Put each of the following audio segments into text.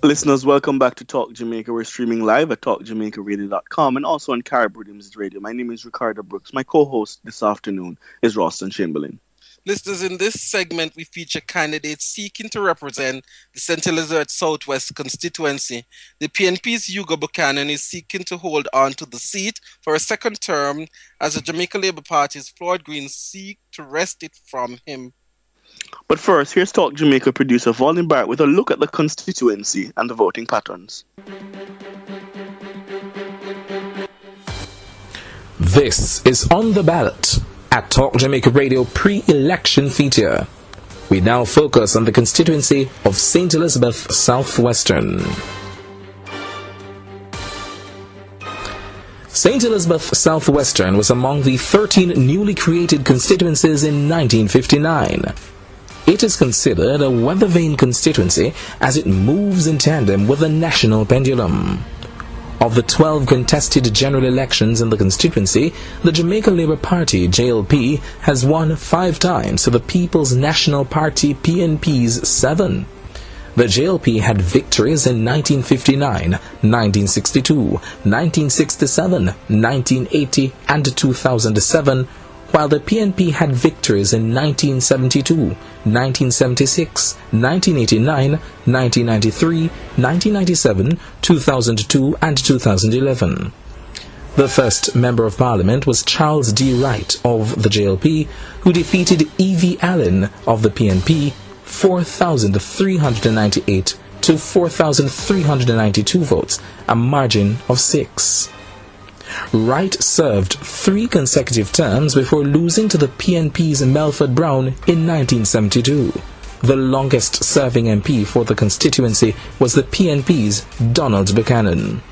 Listeners, welcome back to Talk Jamaica. We're streaming live at talkjamaicaradio.com and also on Carib Rhythms Radio. My name is Ricardo Brooks. My co-host this afternoon is Roston Chamberlain. Listeners, in this segment, we feature candidates seeking to represent the St. Elizabeth Southwest constituency. The PNP's Hugo Buchanan is seeking to hold on to the seat for a second term as the Jamaica Labour Party's Floyd seek to wrest it from him. But first, here's Talk Jamaica producer Volin Barrett with a look at the constituency and the voting patterns. This is On the Ballot at Talk Jamaica Radio pre-election feature. We now focus on the constituency of St. Elizabeth Southwestern. St. Elizabeth Southwestern was among the 13 newly created constituencies in 1959. It is considered a weather-vane constituency as it moves in tandem with the national pendulum. Of the 12 contested general elections in the constituency, the Jamaica Labour Party, JLP, has won 5 times to the People's National Party, PNP's 7. The JLP had victories in 1959, 1962, 1967, 1980 and 2007, while the PNP had victories in 1972, 1976, 1989, 1993, 1997, 2002 and 2011. The first Member of Parliament was Charles D. Wright of the JLP, who defeated E.V. Allen of the PNP 4,398 to 4,392 votes, a margin of 6. Wright served 3 consecutive terms before losing to the PNP's Melford Brown in 1972. The longest-serving MP for the constituency was the PNP's Donald Buchanan.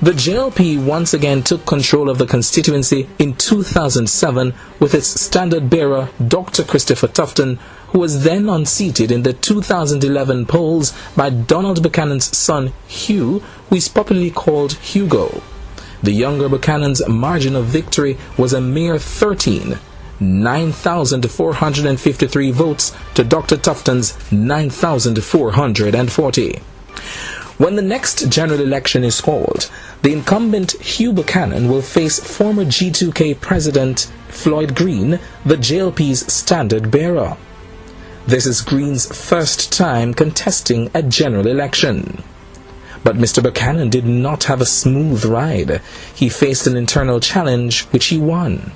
The JLP once again took control of the constituency in 2007 with its standard-bearer Dr. Christopher Tufton, who was then unseated in the 2011 polls by Donald Buchanan's son Hugh, who is popularly called Hugo. The younger Buchanan's margin of victory was a mere 13, 9,453 votes to Dr. Tufton's 9,440. When the next general election is called, the incumbent Hugh Buchanan will face former G2K President Floyd Green, the JLP's standard bearer. This is Green's first time contesting a general election. But Mr. Buchanan did not have a smooth ride. He faced an internal challenge which he won.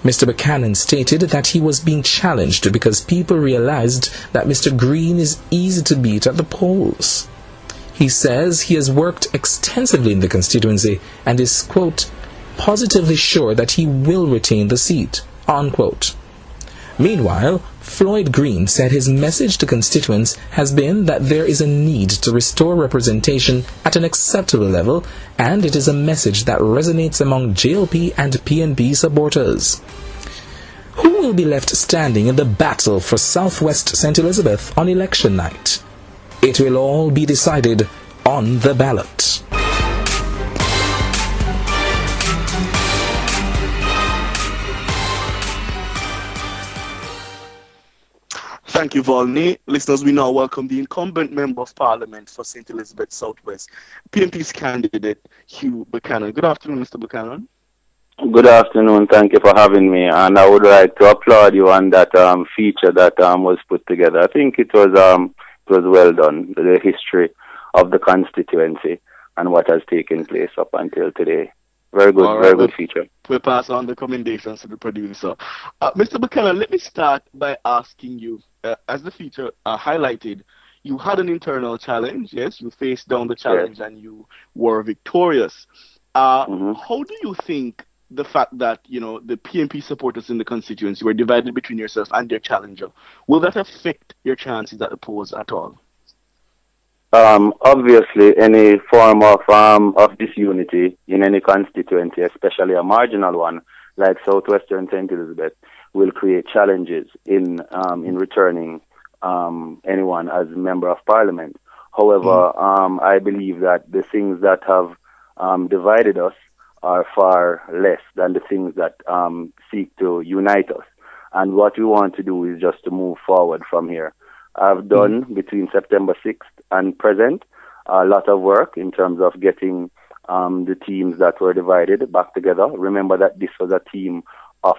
Mr. Buchanan stated that he was being challenged because people realized that Mr. Green is easy to beat at the polls. He says he has worked extensively in the constituency and is, quote, positively sure that he will retain the seat, unquote. Meanwhile, Floyd Green said his message to constituents has been that there is a need to restore representation at an acceptable level, and it is a message that resonates among JLP and PNP supporters. Who will be left standing in the battle for Southwest St. Elizabeth on election night? It will all be decided on the ballot. Thank you, Volney. Listeners, we now welcome the incumbent Member of Parliament for St. Elizabeth Southwest, PNP's candidate, Hugh Buchanan. Good afternoon, Mr. Buchanan. Good afternoon. Thank you for having me. And I would like to applaud you on that feature that was put together. I think it was well done, the history of the constituency and what has taken place up until today. Very good, right, very good feature. We'll pass on the commendations to the producer. Mr. Buchanan, let me start by asking you, as the feature highlighted, you had an internal challenge, yes? You faced down the challenge, yes, and you were victorious. How do you think the fact that, you know, the PNP supporters in the constituency were divided between yourself and your challenger, will that affect your chances at the polls at all? Obviously, any form of disunity in any constituency, especially a marginal one like Southwestern St. Elizabeth, will create challenges in returning anyone as a member of Parliament. However, I believe that the things that have divided us are far less than the things that seek to unite us. And what we want to do is just to move forward from here. I've done between September 6th and present a lot of work in terms of getting the teams that were divided back together. Remember that this was a team of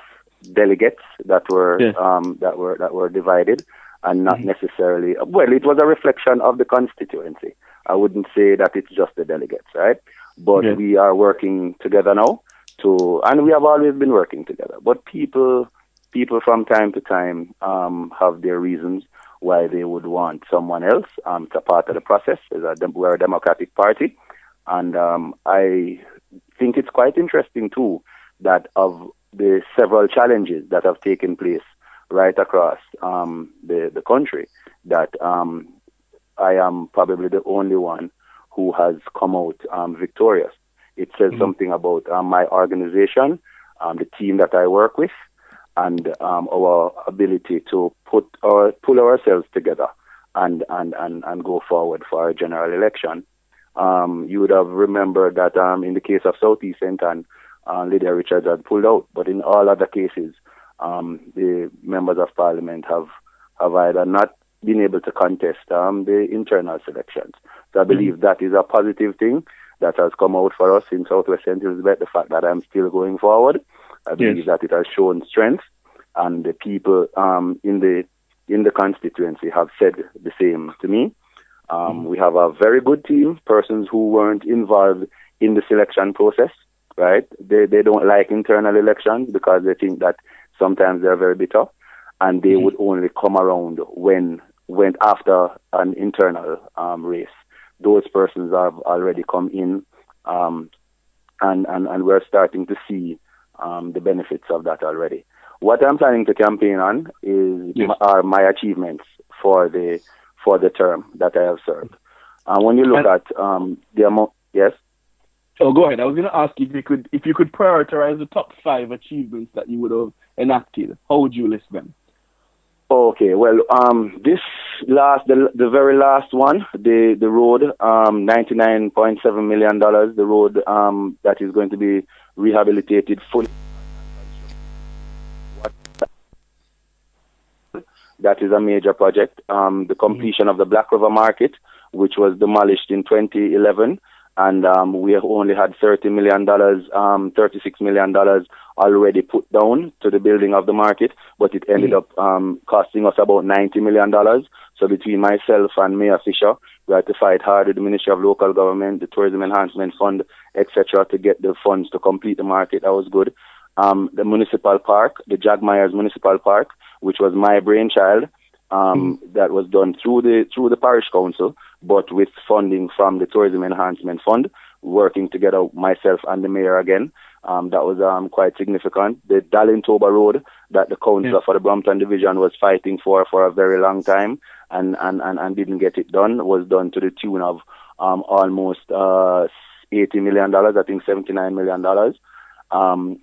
delegates that were divided, and not necessarily. Well, it was a reflection of the constituency. I wouldn't say that it's just the delegates, right? But we are working together now and we have always been working together. But people from time to time have their reasons why they would want someone else to part of the process. We're a democratic party, and I think it's quite interesting too that of the several challenges that have taken place right across the country, that I am probably the only one who has come out victorious. It says something about my organization, the team that I work with, and our ability to pull ourselves together and go forward for a general election. You would have remembered that in the case of Southeast St. Lydia Richards had pulled out, but in all other cases, the members of parliament have either not been able to contest the internal selections. So I believe that is a positive thing that has come out for us in Southwest St. Elizabeth, the fact that I'm still going forward. I believe that it has shown strength, and the people in the constituency have said the same to me. We have a very good team, persons who weren't involved in the selection process, right? They don't like internal elections because they think that sometimes they're very bitter, and they would only come around when after an internal race. Those persons have already come in, and we're starting to see the benefits of that already. What I'm planning to campaign on are my achievements for the term that I have served. When you look at the amount, yes. Oh, go ahead. I was going to ask if you could prioritize the top 5 achievements that you would have enacted. How would you list them? Okay, well, the very last one, the road, $99.7 million, the road that is going to be rehabilitated fully. That is a major project. The completion of the Black River Market, which was demolished in 2011, and we have only had $36 million already put down to the building of the market, but it ended up costing us about $90 million. So between myself and Mayor Fisher, we had to fight hard with the Ministry of Local Government, the Tourism Enhancement Fund, etc., to get the funds to complete the market. That was good. The municipal park, the Jack Myers Municipal Park, which was my brainchild, that was done through the parish council, but with funding from the Tourism Enhancement Fund, working together, myself and the mayor again. That was quite significant. The Dalintoba Road that the council for the Brampton Division was fighting for a very long time and didn't get it done, was done to the tune of almost $80 million, I think $79 million.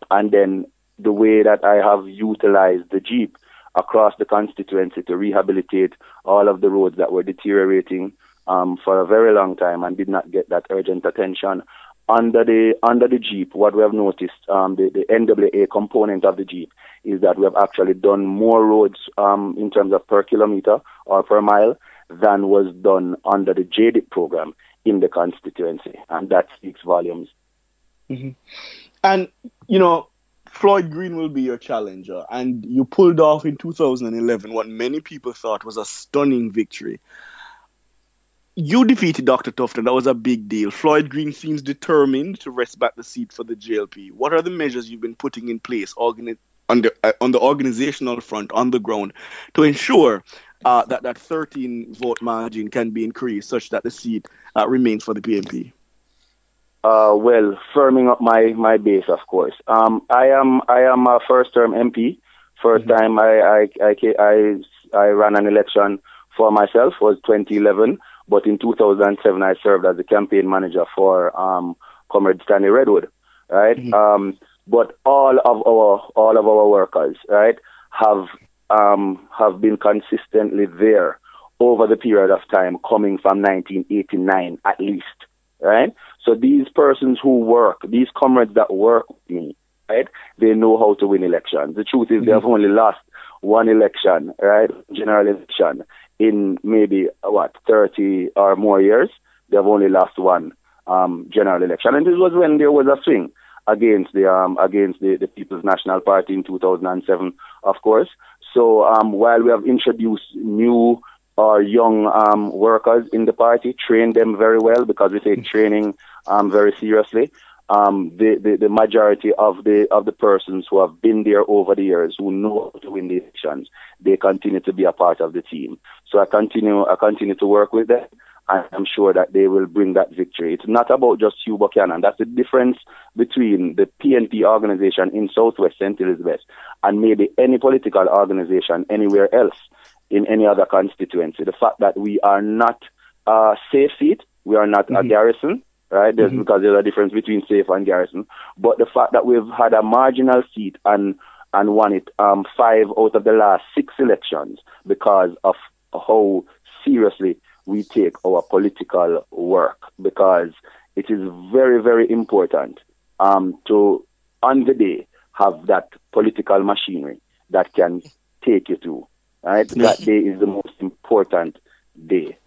And then the way that I have utilized the Jeep across the constituency to rehabilitate all of the roads that were deteriorating for a very long time and did not get that urgent attention. Under the Jeep, what we have noticed, the NWA component of the Jeep, is that we have actually done more roads in terms of per kilometer or per mile than was done under the JDIP program in the constituency, and that speaks volumes. And, Floyd Green will be your challenger, and you pulled off in 2011 what many people thought was a stunning victory. You defeated Dr. Tufton. That was a big deal. Floyd Green seems determined to wrest back the seat for the JLP. What are the measures you've been putting in place on the organizational front, on the ground, to ensure that 13 vote margin can be increased such that the seat remains for the PNP? Well, firming up my base, of course. I am a first-term MP. First time I ran an election for myself was 2011. But in 2007, I served as the campaign manager for Comrade Stanley Redwood, right? But all of our workers, right, have been consistently there over the period of time, coming from 1989 at least, right? So these persons who work, these comrades that work with me, right, they know how to win elections. The truth is they have only lost one election, right, general election, in maybe 30 or more years. They have only lost one general election, and this was when there was a swing against the People's National Party in 2007, of course. So while we have introduced new or young workers in the party, trained them very well, because we take training very seriously. The majority of the persons who have been there over the years, who know how to win the elections, they continue to be a part of the team. So I continue to work with them. I'm sure that they will bring that victory. It's not about just Hugo Buchanan. That's the difference between the PNP organization in Southwest St. Elizabeth and maybe any political organization anywhere else in any other constituency. The fact that we are not a safe seat, we are not a garrison, right? Because there's a difference between safe and garrison. But the fact that we've had a marginal seat and won it 5 out of the last 6 elections because of how seriously we take our political work, because it is very, very important to, on the day, have that political machinery that can take you through. Right? That day is the most important day.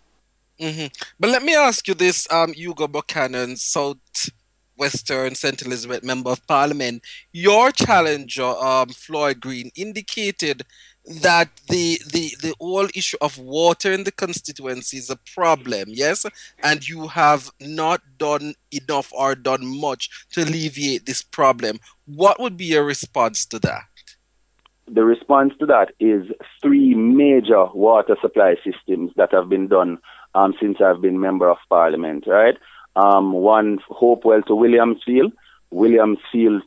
But let me ask you this, Hugo Buchanan, Southwestern St. Elizabeth Member of Parliament. Your challenger, Floyd Green, indicated that the whole issue of water in the constituency is a problem, yes? And you have not done enough or done much to alleviate this problem. What would be your response to that? The response to that is 3 major water supply systems that have been done since I've been Member of Parliament, right? One, Hopewell to Williamsfield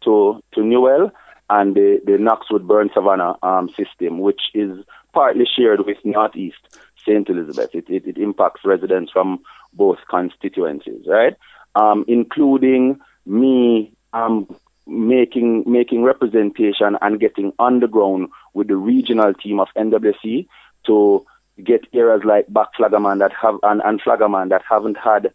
to Newell, and the Knoxwood Burn Savannah system, which is partly shared with Northeast St. Elizabeth. It impacts residents from both constituencies, right? Including me making representation and getting on the ground with the regional team of NWC to get areas like Back Flaggerman and Flaggerman that haven't had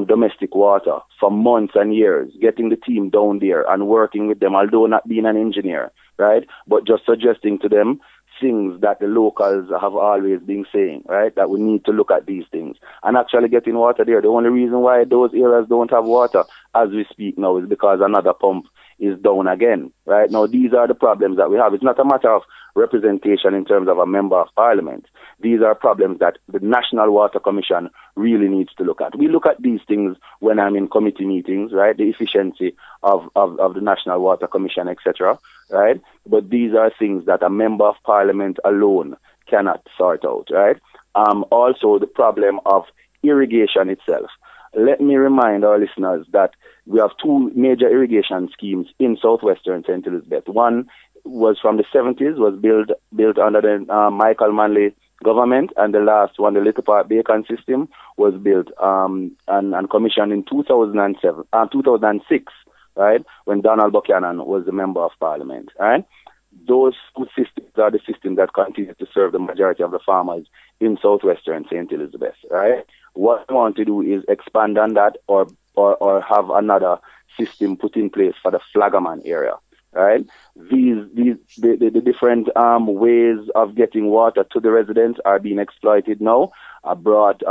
domestic water for months and years, getting the team down there and working with them, although not being an engineer, right? But just suggesting to them things that the locals have always been saying, right? That we need to look at these things and actually getting water there. The only reason why those areas don't have water as we speak now is because another pump is down again, right? Now, these are the problems that we have. It's not a matter of representation in terms of a Member of Parliament. These are problems that the National Water Commission really needs to look at. We look at these things when I'm in committee meetings, right? The efficiency of the National Water Commission, etc., right? But these are things that a Member of Parliament alone cannot sort out, right? Also, the problem of irrigation itself. Let me remind our listeners that we have 2 major irrigation schemes in Southwestern St. Elizabeth. One was from the 70s, was built under the Michael Manley government, and the last one, the Little Park Bacon system, was built and commissioned in 2006, right, when Donald Buchanan was the Member of Parliament, right? Those 2 systems are the systems that continue to serve the majority of the farmers in Southwestern St. Elizabeth, right? What we want to do is expand on that or have another system put in place for the Flaggerman area, right? The different ways of getting water to the residents are being exploited now. I brought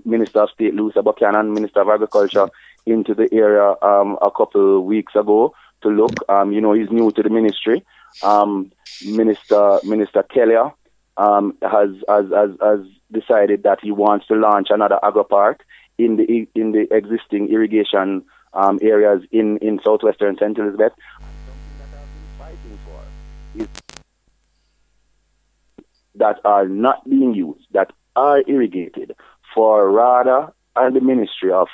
Minister of State Lucia Buchanan, Minister of Agriculture, into the area a couple weeks ago to look. He's new to the ministry. Minister Kelly has decided that he wants to launch another agro park in the existing irrigation areas in Southwestern St. Elizabeth. Something that I've been fighting for is that are not being used, that are irrigated, for RADA and the Ministry of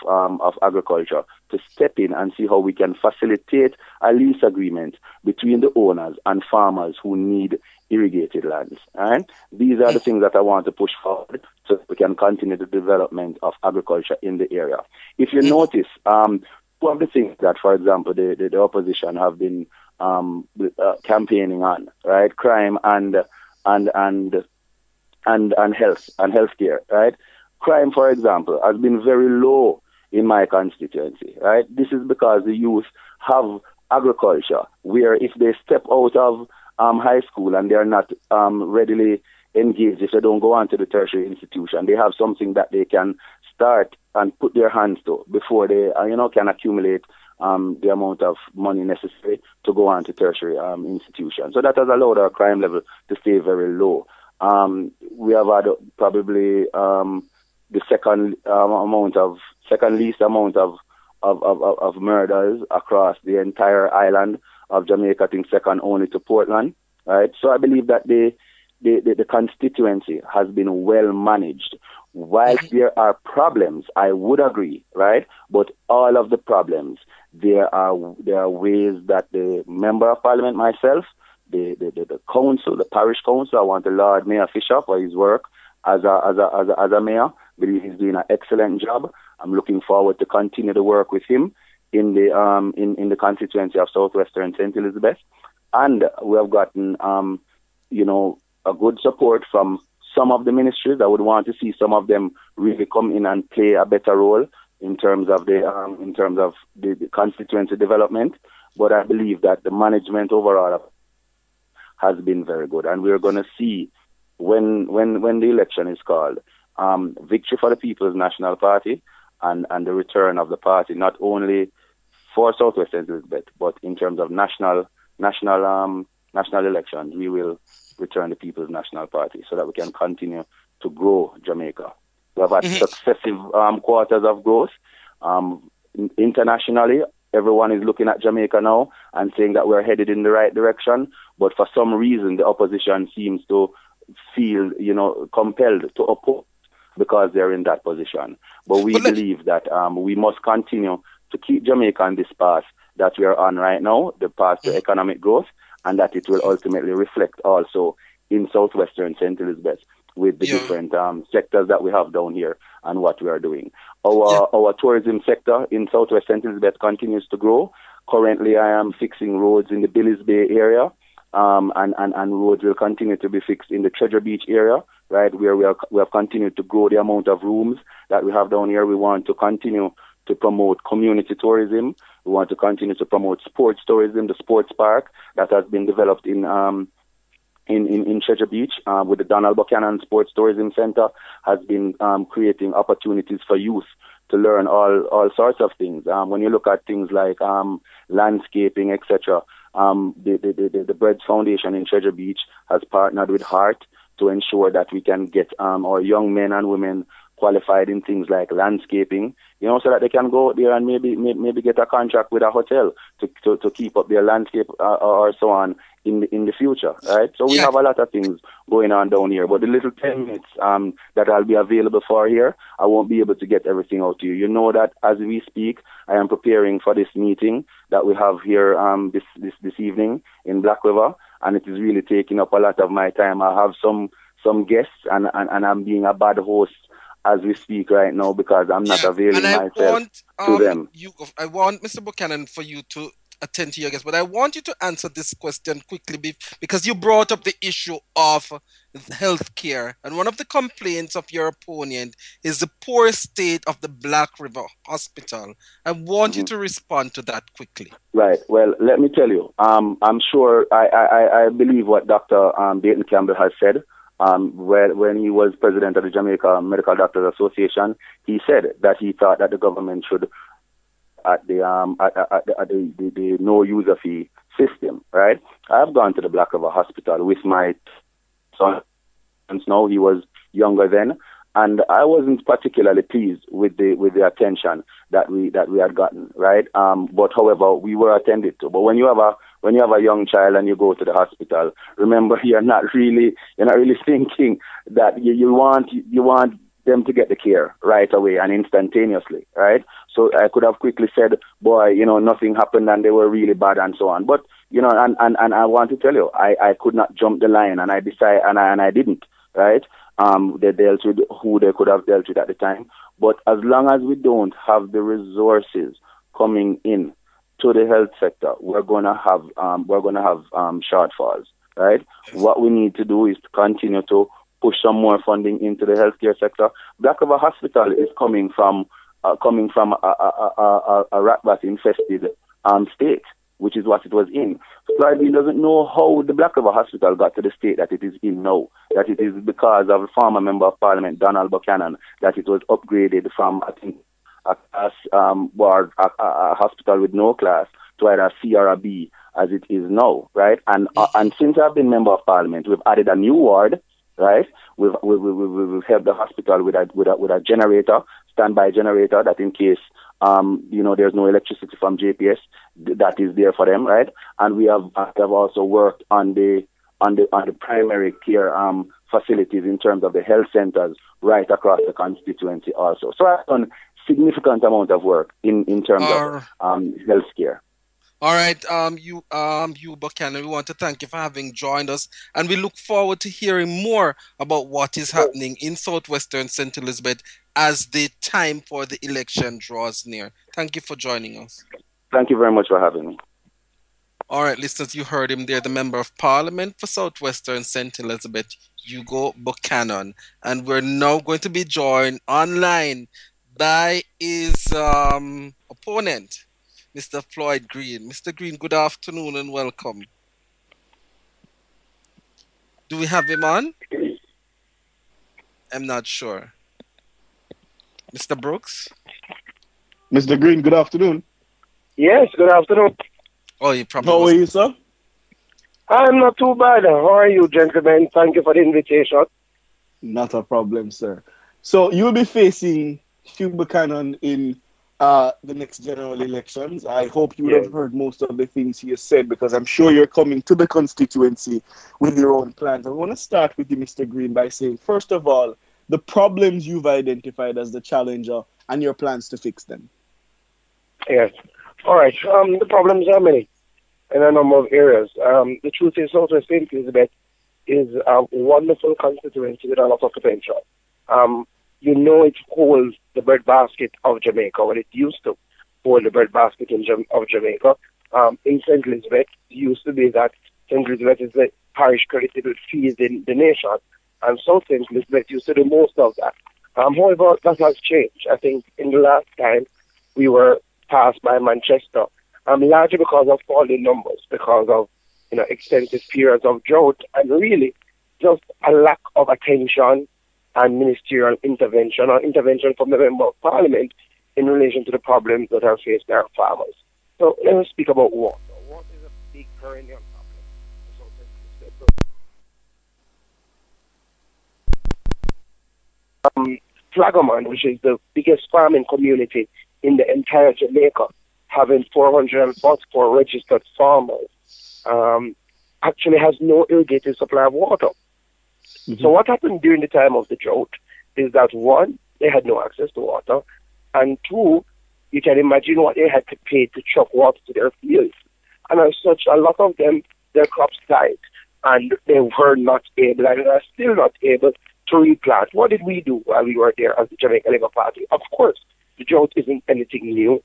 Agriculture to step in and see how we can facilitate a lease agreement between the owners and farmers who need irrigated lands. Right? These are the things that I want to push forward so we can continue the development of agriculture in the area. If you notice, two of the things that, for example, the opposition have been campaigning on, right? Crime and healthcare, right? Crime, for example, has been very low in my constituency, right? This is because the youth have agriculture, where if they step out of high school and they are not readily engage, if they don't go on to the tertiary institution, they have something that they can start and put their hands to before they, can accumulate the amount of money necessary to go on to tertiary institutions. So that has allowed our crime level to stay very low. We have had probably the second least amount of murders across the entire island of Jamaica, I think second only to Portland, right? So I believe that the constituency has been well managed. Whilst there are problems, I would agree, right? But all of the problems, there are ways that the Member of Parliament, myself, the council, the parish council, I want the Lord Mayor Fisher for his work as a mayor. I believe he's doing an excellent job. I'm looking forward to continue to work with him in the constituency of Southwestern St. Elizabeth. And we have gotten, a good support from some of the ministries. I would want to see some of them really come in and play a better role in terms of the constituency development. But I believe that the management overall has been very good, and we're going to see when the election is called, victory for the People's National Party and the return of the party, not only for Southwest St. Elizabeth, but in terms of national elections, we will return the People's National Party so that we can continue to grow Jamaica. We have had successive quarters of growth. Internationally, everyone is looking at Jamaica now and saying that we're headed in the right direction. But for some reason, the opposition seems to feel, compelled to oppose because they're in that position. But we believe that we must continue to keep Jamaica on this path that we are on right now, the path to economic growth, and that it will ultimately reflect also in Southwestern St. Elizabeth with the different sectors that we have down here and what we are doing. Our tourism sector in Southwest St. Elizabeth continues to grow. Currently, I am fixing roads in the Billies Bay area, and roads will continue to be fixed in the Treasure Beach area, right, where we have continued to grow the amount of rooms that we have down here. We want to continue to promote community tourism. We want to continue to promote sports tourism, the sports park that has been developed in Treasure Beach with the Donald Buchanan Sports Tourism Center has been creating opportunities for youth to learn all sorts of things. When you look at things like landscaping, etc., the Breads Foundation in Treasure Beach has partnered with Heart to ensure that we can get our young men and women qualified in things like landscaping, so that they can go there and maybe get a contract with a hotel to keep up their landscape or so on in the future, right? So we have a lot of things going on down here, but the little 10 minutes that I'll be available for here, I won't be able to get everything out to you. You know that as we speak, I am preparing for this meeting that we have here this evening in Black River, and it is really taking up a lot of my time. I have some guests, and I'm being a bad host as we speak right now because I'm not availing myself to them. I want Mr. Buchanan for you to attend to your guests, but I want you to answer this question quickly because you brought up the issue of healthcare, and one of the complaints of your opponent is the poor state of the Black River Hospital. I want you to respond to that quickly. Right. Well, let me tell you, I'm sure I believe what Dr. Dayton Campbell has said. When he was president of the Jamaica Medical Doctors Association, he said that he thought that the government should at the no user fee system. Right? I've gone to the Black River Hospital with my son. Now he was younger then, and I wasn't particularly pleased with the attention that we had gotten. Right? But however, we were attended to. But when you have a young child and you go to the hospital, remember you're not really thinking that you want them to get the care right away and instantaneously, right? So I could have quickly said, boy, nothing happened and they were really bad and so on. But and I want to tell you, I could not jump the line, and I decided and I didn't, right? They dealt with who they could have dealt with at the time. But as long as we don't have the resources coming in to the health sector, we're gonna have shortfalls, right? What we need to do is to continue to push some more funding into the healthcare sector. Black River Hospital is coming from a rat bat infested state, which is what it was in. Floyd Green doesn't know how the Black River Hospital got to the state that it is in now, that it is because of a former Member of Parliament, Donald Buchanan, that it was upgraded from, I think, a hospital with no class to either a C or a B as it is now, right? And since I've been Member of Parliament, we've added a new ward, right? We've helped the hospital with a generator, standby generator, that in case there's no electricity from JPS, that is there for them, right? And we have also worked on the primary care facilities in terms of the health centers right across the constituency also. So I've done significant amount of work in terms of health care. All right, you Buchanan, we want to thank you for having joined us, and we look forward to hearing more about what is happening in southwestern St. Elizabeth as the time for the election draws near. Thank you for joining us. Thank you very much for having me. All right, listeners, you heard him there, the Member of Parliament for southwestern St. Elizabeth, Hugo Buchanan, and we're now going to be joined online by his opponent, Mr. Floyd Green. Mr. Green, good afternoon and welcome. Do we have him on? I'm not sure. Mr. Brooks? Mr. Green, good afternoon. Yes, good afternoon. Oh, you probably. How are you, sir? I'm not too bad. How are you, gentlemen? Thank you for the invitation. Not a problem, sir. So you will be facing Hugo Buchanan in the next general elections. I hope you would have heard most of the things he has said, because I'm sure you're coming to the constituency with your own plans. I want to start with you, Mr. Green, by saying, first of all, the problems you've identified as the challenger and your plans to fix them. Yes. All right. The problems are many in a number of areas. The truth is, Southwest St. Elizabeth is a wonderful constituency with a lot of potential. It holds the breadbasket of Jamaica. Well, it used to hold the breadbasket of Jamaica. In St. Elizabeth, it used to be that St. Elizabeth is the parish credited with fees in the nation, and South St. Elizabeth used to do most of that. However, that has changed. I think in the last time we were passed by Manchester, largely because of falling numbers, because of extensive periods of drought, and really just a lack of attention and ministerial intervention or intervention from the Member of Parliament in relation to the problems that are faced by our farmers. So let us speak about water. Water is a big perennial problem. Flagaman, which is the biggest farming community in the entire Jamaica, having 444 registered farmers, actually has no irrigated supply of water. Mm-hmm. So what happened during the time of the drought is that, one, they had no access to water, and two, you can imagine what they had to pay to truck water to their fields. And as such, a lot of them, their crops died, and they were not able, and are still not able, to replant. What did we do while we were there as the Jamaica Labour Party? Of course, the drought isn't anything new.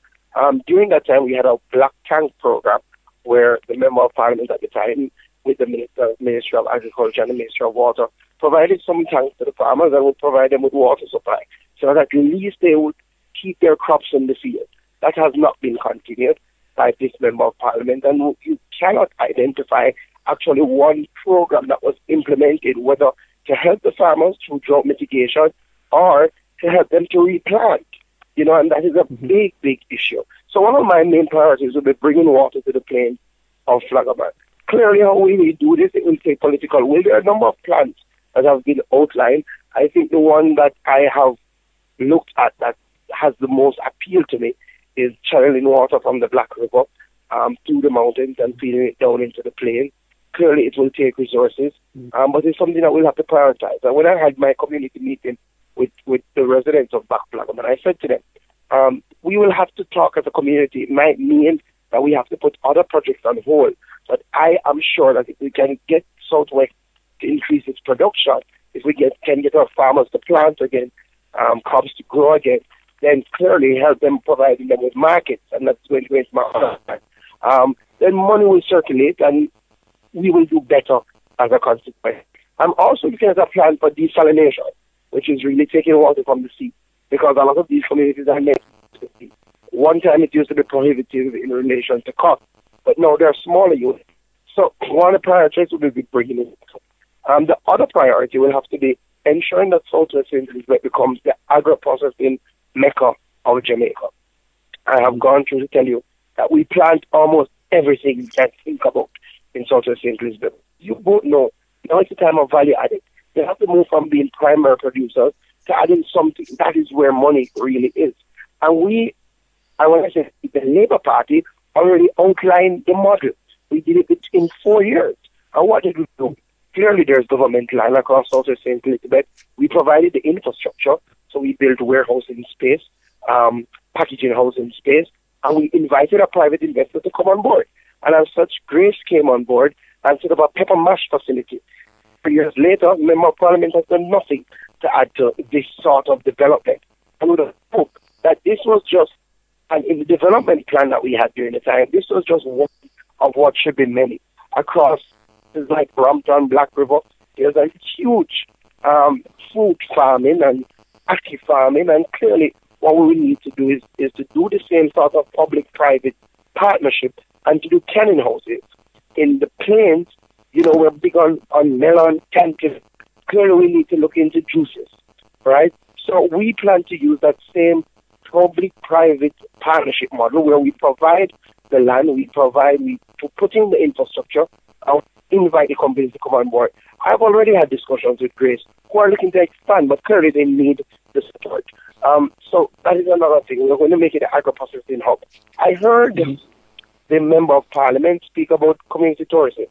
During that time, we had a black tank program where the Member of Parliament at the time, with the Ministry of Agriculture and the Ministry of Water, provided some tanks to the farmers and would provide them with water supply, so that at least they would keep their crops in the field. That has not been continued by this Member of Parliament, and you cannot identify actually one program that was implemented, whether to help the farmers through drought mitigation or to help them to replant. And that is a big, big issue. So one of my main priorities will be bringing water to the plains of Flagaman. Clearly, how we will do this, it will take political will. There are a number of plans that have been outlined. I think the one that I have looked at that has the most appeal to me is channeling water from the Black River to the mountains and feeding it down into the plain. Clearly, it will take resources, but it's something that we'll have to prioritize. And when I had my community meeting with the residents of Back Flagaman, I said to them, we will have to talk as a community. It might mean that we have to put other projects on hold, but I am sure that if we can get Southwest to increase its production, if we can get our farmers to plant again, crops to grow again, then clearly help them, providing them with markets, and that's going to make money. Then money will circulate, and we will do better as a consequence. I'm also looking at a plan for desalination, which is really taking water from the sea, because a lot of these communities are next to the sea. One time it used to be prohibitive in relation to cost, but but no, they're smaller units. So one of the priorities will be bringing it. The other priority will have to be ensuring that Southwest St. Elizabeth becomes the agro-processing mecca of Jamaica. I have gone through to tell you that we plant almost everything you can think about in Southwest St. Elizabeth. You both know now it's the time of value added. They have to move from being primary producers to adding something. That is where money really is. And when I say the Labour Party already outlined the model. We did it in 4 years. And what did we do? Clearly, there's government land across Southwest St. Elizabeth. We provided the infrastructure, so we built warehousing space, packaging housing space, and we invited a private investor to come on board. And as such, Grace came on board and set up a pepper mash facility. 3 years later, Member of Parliament has done nothing to add to this sort of development. I would have hoped that this was just, and in the development plan that we had during the time, this was just one of what should be many. Across places like Brampton, Black River, there's a huge food farming and active farming, and clearly what we need to do is to do the same sort of public-private partnership and to do canning houses. In the plains, you know, we're big on melon, canning. Clearly we need to look into juices, right? So we plan to use that same public-private partnership model where we provide the land, we put in the infrastructure, and invite the companies to come on board. I've already had discussions with Grace who are looking to expand, but clearly they need the support. So that is another thing. We're going to make it an agro-processing hub. I heard the Member of Parliament speak about community tourism,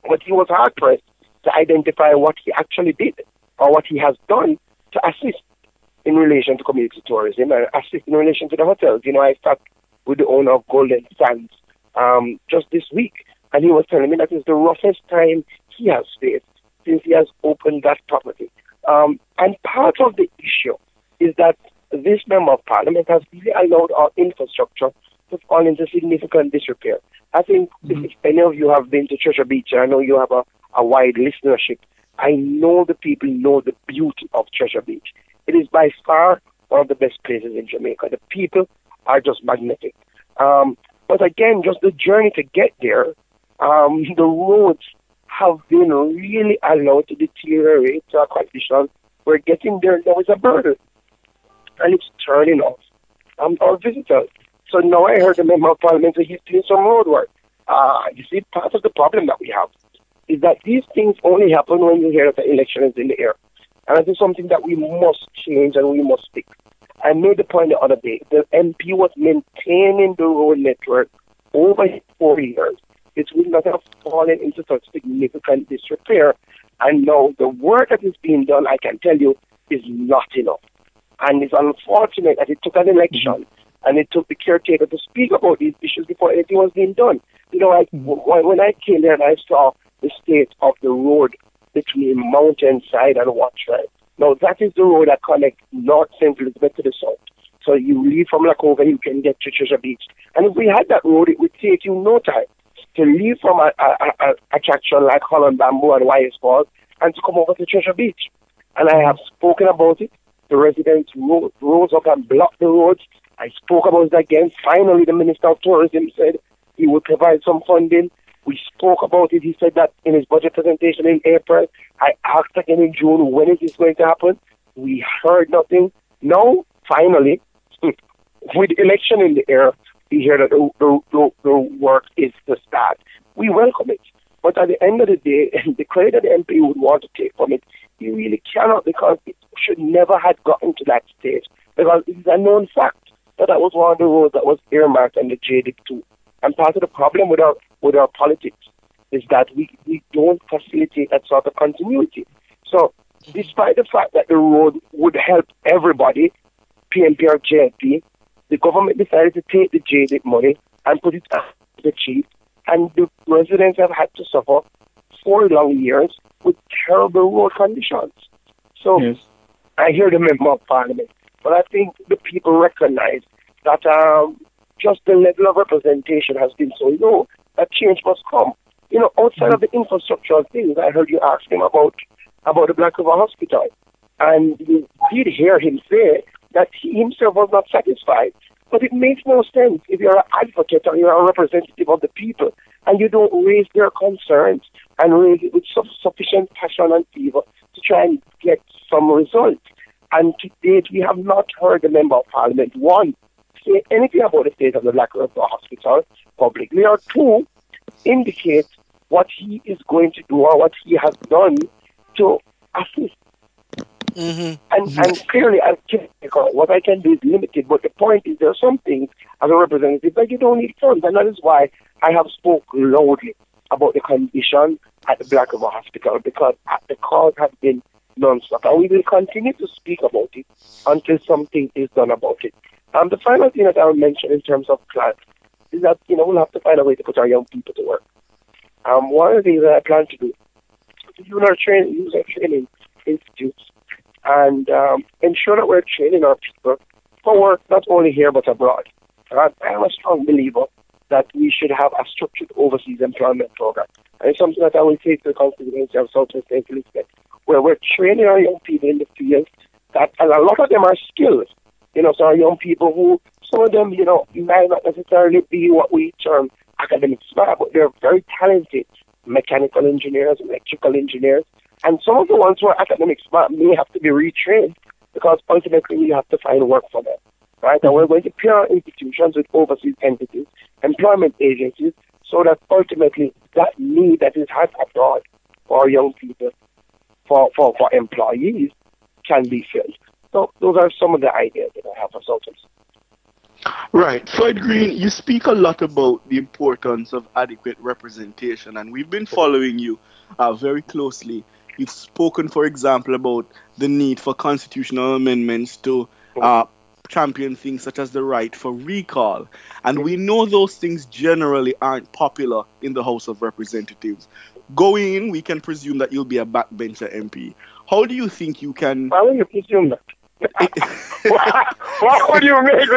but he was hard-pressed to identify what he actually did or what he has done to assist in relation to community tourism and assist in relation to the hotels. You know, I sat with the owner of Golden Sands just this week, and he was telling me that it's the roughest time he has faced since he has opened that property. And part of the issue is that this Member of Parliament has really allowed our infrastructure to fall into significant disrepair. I think if any of you have been to Treasure Beach, I know you have a wide listenership. I know the people know the beauty of Treasure Beach. It is by far one of the best places in Jamaica. The people are just magnetic. But again, just the journey to get there, the roads have been really allowed to deteriorate to a condition where getting there now is a burden. And it's turning off our visitors. So now I heard the Member of Parliament say he's doing some road work. You see, part of the problem that we have is that these things only happen when you hear that the election is in the air. And that is something that we must change and we must fix. I made the point the other day. The MP was maintaining the road network over 4 years. It would not have fallen into such significant disrepair. And now the work that is being done, I can tell you, is not enough. And it's unfortunate that it took an election and it took the caretaker to speak about these issues before anything was being done. You know, when I came there and I saw the state of the road between Mountainside and Watchline. Now, that is the road that connects North St. Elizabeth to the south. So you leave from Lacova, you can get to Treasure Beach. And if we had that road, it would take you no time to leave from a attraction like Holland Bamboo and Wyeth Falls and to come over to Treasure Beach. And I have spoken about it. The residents rose up and blocked the roads. I spoke about it again. Finally, the Minister of Tourism said he would provide some funding. We spoke about it. He said that in his budget presentation in April. I asked again in June, when is this going to happen? We heard nothing. Now, finally, with the election in the air, we hear that the work is to start. We welcome it. But at the end of the day, the credit that the MP would want to take from it, he really cannot, because it should never have gotten to that stage. Because it is a known fact that was one of the roads that was earmarked under JDIP 2. And part of the problem with our politics is that we don't facilitate that sort of continuity. So despite the fact that the road would help everybody, PNP or JLP, the government decided to take the JDIP money and put it on the chief, and the residents have had to suffer 4 long years with terrible road conditions. So yes. I hear the Member of Parliament, but I think the people recognize that just the level of representation has been so low that change must come. You know, outside of the infrastructural things, I heard you ask him about the Black River Hospital. And you did hear him say that he himself was not satisfied But it makes no sense if you're an advocate or you're a representative of the people and you don't raise their concerns and raise it with sufficient passion and fever to try and get some results. And to date, we have not heard the Member of Parliament, one, say anything about the state of the Black River Hospital publicly, or two, indicate what he is going to do or what he has done to assist. And clearly, as caretaker, what I can do is limited. But the point is, there are some things as a representative that you don't need funds, and that is why I have spoken loudly about the condition at the Black River Hospital, because the cause has been non-stop, and we will continue to speak about it until something is done about it. The final thing that I will mention in terms of class is that we'll have to find a way to put our young people to work. One of the things that I plan to do is use our training institutes and ensure that we're training our people for work not only here but abroad. I am a strong believer that we should have a structured overseas employment program. And it's something that I will take to the constituency of Southwest St. Elizabeth, where we're training our young people in the field, and a lot of them are skilled. So our young people who, some of them, might not necessarily be what we term academic smart, but they're very talented mechanical engineers, electrical engineers, and some of the ones who are academic smart may have to be retrained because ultimately we have to find work for them, right? And we're going to pair our institutions with overseas entities, employment agencies, so that ultimately that need that is had abroad for our young people, for employees, can be filled. So those are some of the ideas that I have for Southwest. Right. Floyd Green, you speak a lot about the importance of adequate representation, and we've been following you very closely. You've spoken, for example, about the need for constitutional amendments to champion things such as the right for recall. And we know those things generally aren't popular in the House of Representatives. Going in, we can presume that you'll be a backbencher MP. How do you think you can... Why would you presume that? What would you make?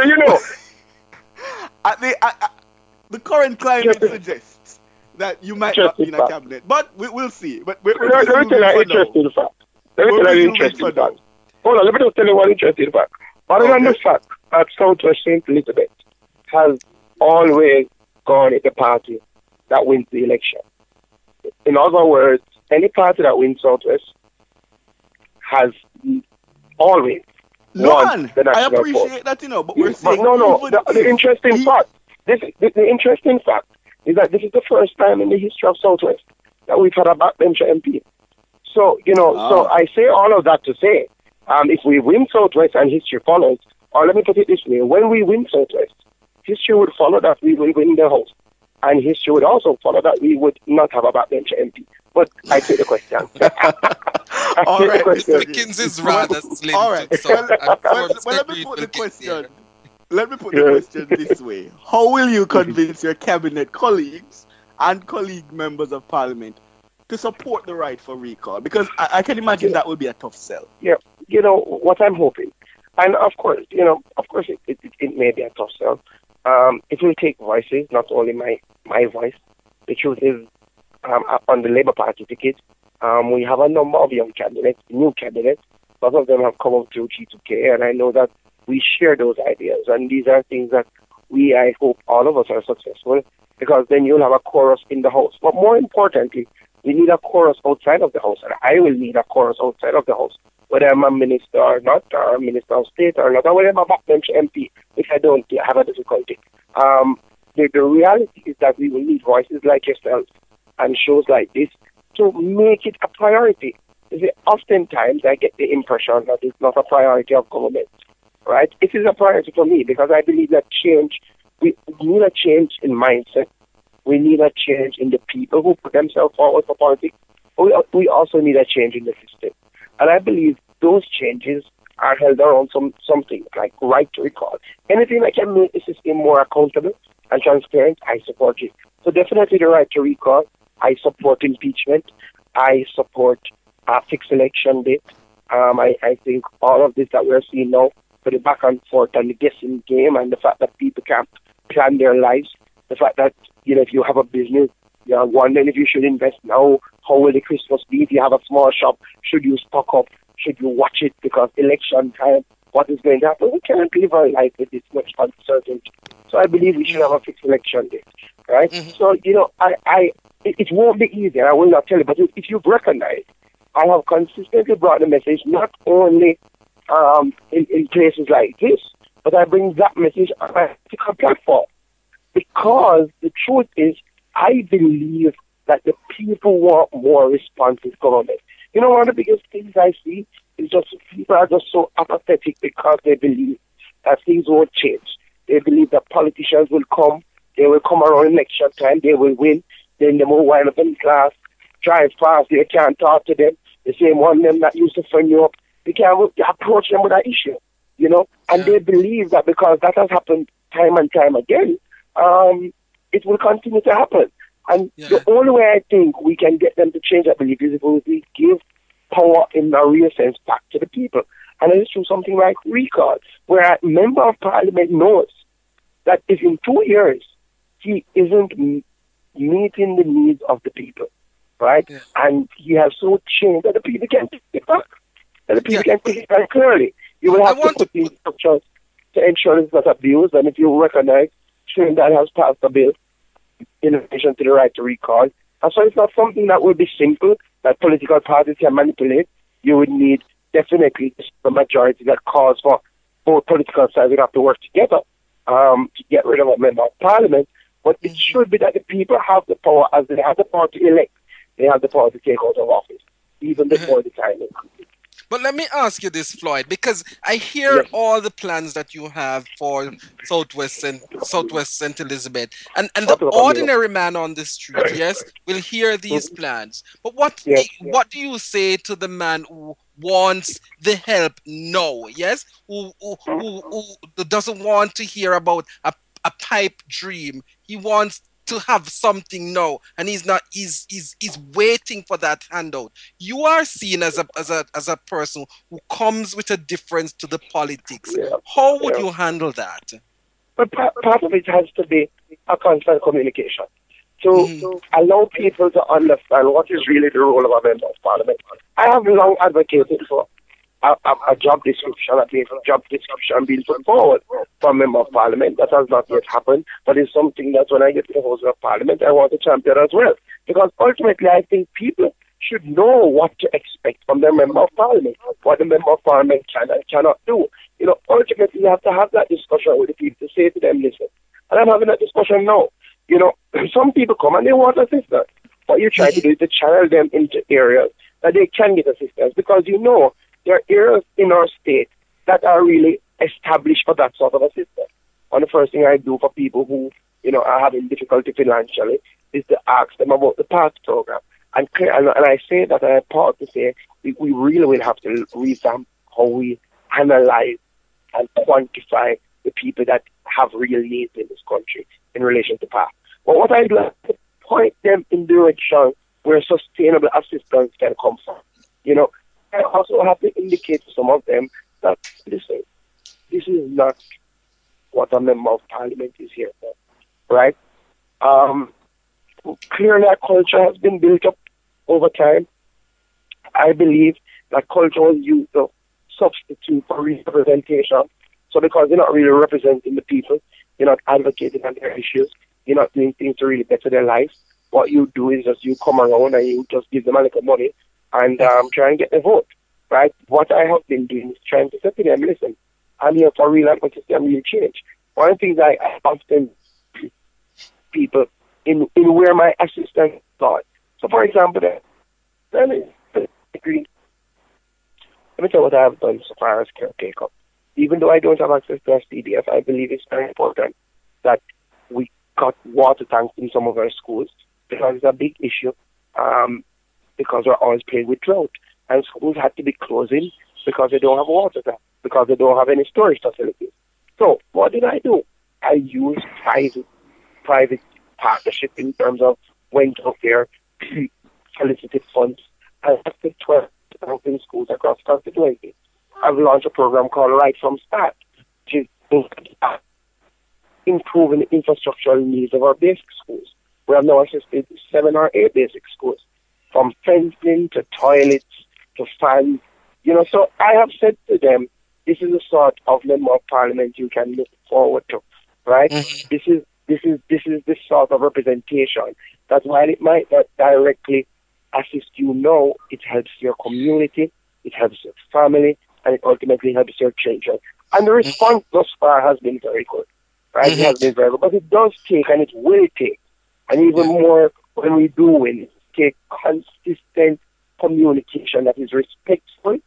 The current climate suggests that you might not be in a cabinet, but we'll see. But let me tell you an interesting fact. Hold on, let me just tell you one interesting fact. Other than the fact that Southwest St. Elizabeth has always gone at the party that wins the election. In other words, any party that wins Southwest has always won the national I appreciate vote. that, but we're saying... The interesting fact, the interesting fact is that this is the first time in the history of Southwest that we've had a backbencher MP. So, so I say all of that to say, if we win Southwest and history follows, or let me put it this way, when we win Southwest, history would follow that we will win the House. And history would also follow that we would not have a backbencher MP. But I take the question. All right, Mr. Dickens is rather slim. All right. Let me put the question. Let me put the question this way. How will you convince your cabinet colleagues and colleague members of parliament to support the right for recall? Because I can imagine that would be a tough sell. Yeah. What I'm hoping, and of course, it may be a tough sell. It will take voices, not only my voice. The truth is, on the Labour Party ticket, we have a number of young candidates, new candidates. Some of them have come up through G2K, and I know that we share those ideas. And these are things that I hope all of us are successful, because then you'll have a chorus in the House. But more importantly, we need a chorus outside of the House, and I will need a chorus outside of the House, whether I'm a minister or not, or a minister of state or not, or whether I'm a backbench MP, if I don't have a difficulty. The reality is that we will need voices like yourself and shows like this to make it a priority. Oftentimes I get the impression that it's not a priority of government, right? It is a priority for me, because I believe that we need a change in mindset. We need a change in the people who put themselves forward for politics. We also need a change in the system. And I believe those changes are held around something like right to recall. Anything that can make the system more accountable and transparent, I support it. So definitely the right to recall. I support impeachment. I support a fixed election date. I think all of this that we're seeing now, for the back and forth and the guessing game, and the fact that people can't plan their lives, the fact that, if you have a business, you're wondering if you should invest now, how will the Christmas be? If you have a small shop, should you stock up? Should you watch it? Because election time, what is going to happen. We can't live our life with this much uncertainty. So I believe we should have a fixed election date, right? So, it won't be easy, I will not tell you, but if you've recognized, I have consistently brought the message not only in places like this, but I bring that message on my political platform. Because the truth is, I believe that the people want more responsive government. One of the biggest things I see is just people are just so apathetic because they believe that things won't change. They believe that politicians will come, they will come around election time, they will win, then they will wind up in class, drive fast, they can't talk to them. The same one them that used to friend you up, they can't approach them with that issue, and they believe that because that has happened time and time again, it will continue to happen. And the only way I think we can get them to change that belief is if we give power in a real sense back to the people. And it's through something like recall, where a member of parliament knows that if in 2 years he isn't meeting the needs of the people, right? Yeah. And he has so changed that the people can take it back. That the people can take it back clearly. You will have to put in structures to ensure it's not abused. And if you recognize Trinidad has passed a bill in relation to the right to recall. And so it's not something that will be simple, that political parties can manipulate. You would need definitely a majority that calls for both political sides would have to work together to get rid of a member of parliament. But it should be that the people have the power, as they have the power to elect, they have the power to take out of office, even before the time is complete. But let me ask you this, Floyd, because I hear all the plans that you have for Southwest St. Elizabeth, and the ordinary man on the street, will hear these plans. But what do you say to the man who wants the help now, who doesn't want to hear about a pipe dream? He wants to have something now, and he's waiting for that handout. You are seen as a person who comes with a difference to the politics. How would you handle that? But part of it has to be a constant communication to allow people to understand what is really the role of a member of parliament. I have long advocated for a job description, a job description being put forward for a member of parliament. That has not yet happened, but it's something that when I get to the House of Parliament, I want to champion as well. Because ultimately, I think people should know what to expect from their member of parliament, what the member of parliament can and cannot do. Ultimately, you have to have that discussion with the people to say to them, listen, and I'm having that discussion now. Some people come and they want assistance. What you try to do is to channel them into areas that they can get assistance, because there are areas in our state that are really established for that sort of assistance. And the first thing I do for people who, are having difficulty financially is to ask them about the PASS program. And I say that, and I'm proud to say, we really will have to revamp how we analyze and quantify the people that have real needs in this country in relation to PASS. But what I do is to point them in the direction where sustainable assistance can come from. I also have to indicate to some of them that, listen, this is not what a member of parliament is here for, right? Clearly, our culture has been built up over time. I believe that culture was used to substitute for representation. So because you're not really representing the people, you're not advocating on their issues, you're not doing things to really better their lives, what you do is just you come around and you just give them a little money and try and get the vote, right? What I have been doing is trying to say to them, listen, I'm here for real advocacy and real change. One of the things I often people in where my assistance thought. So, for example, let me tell you what I have done so far as caretaker. Even though I don't have access to SPDF, I believe it's very important that we cut water tanks in some of our schools, because it's a big issue. Because we're always playing with drought. And schools had to be closing because they don't have water tanks, because they don't have any storage facilities. So what did I do? I used private partnership in terms of went out there, solicited funds, and after 12,000 schools across the constituency. I've launched a program called Right From Start, which is improving the infrastructural needs of our basic schools. We have now assisted 7 or 8 basic schools, from fencing to toilets to fans. So I have said to them, this is the sort of member of parliament you can look forward to, right? This is this sort of representation that while it might not directly assist you now, it helps your community, it helps your family, and it ultimately helps your children. And the response thus far has been very good, right? It has been very good, but it does take, and it will take, and even more when we do win, it take consistent communication that is respectful,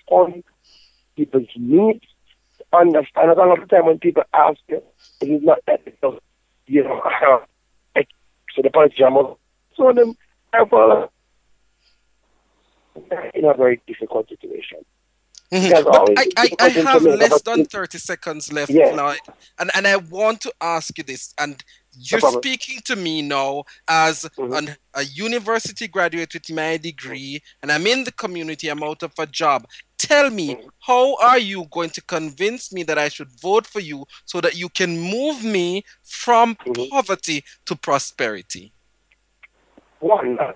on people's needs, understand. And a lot of the time when people ask you, it is not that, you know, so the politician must so them in a very difficult situation. I have less than 30 seconds left, Floyd, and I want to ask you this, and you're speaking to me now as a university graduate with my degree, and I'm in the community, I'm out of a job. Tell me, how are you going to convince me that I should vote for you so that you can move me from poverty to prosperity? One, that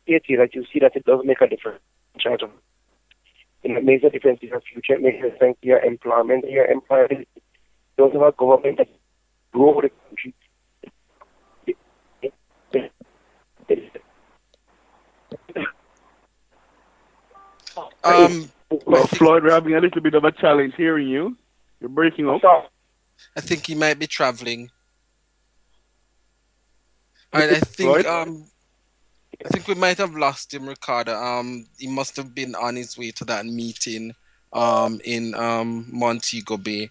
you see that it does make a difference. It makes a difference in your future, it makes a difference in your employment, your employability. Don't have a government that grow the country. Floyd, we're having a little bit of a challenge hearing you. You're breaking up. I think he might be traveling. Alright, I think we might have lost him, Ricardo. He must have been on his way to that meeting in Montego Bay.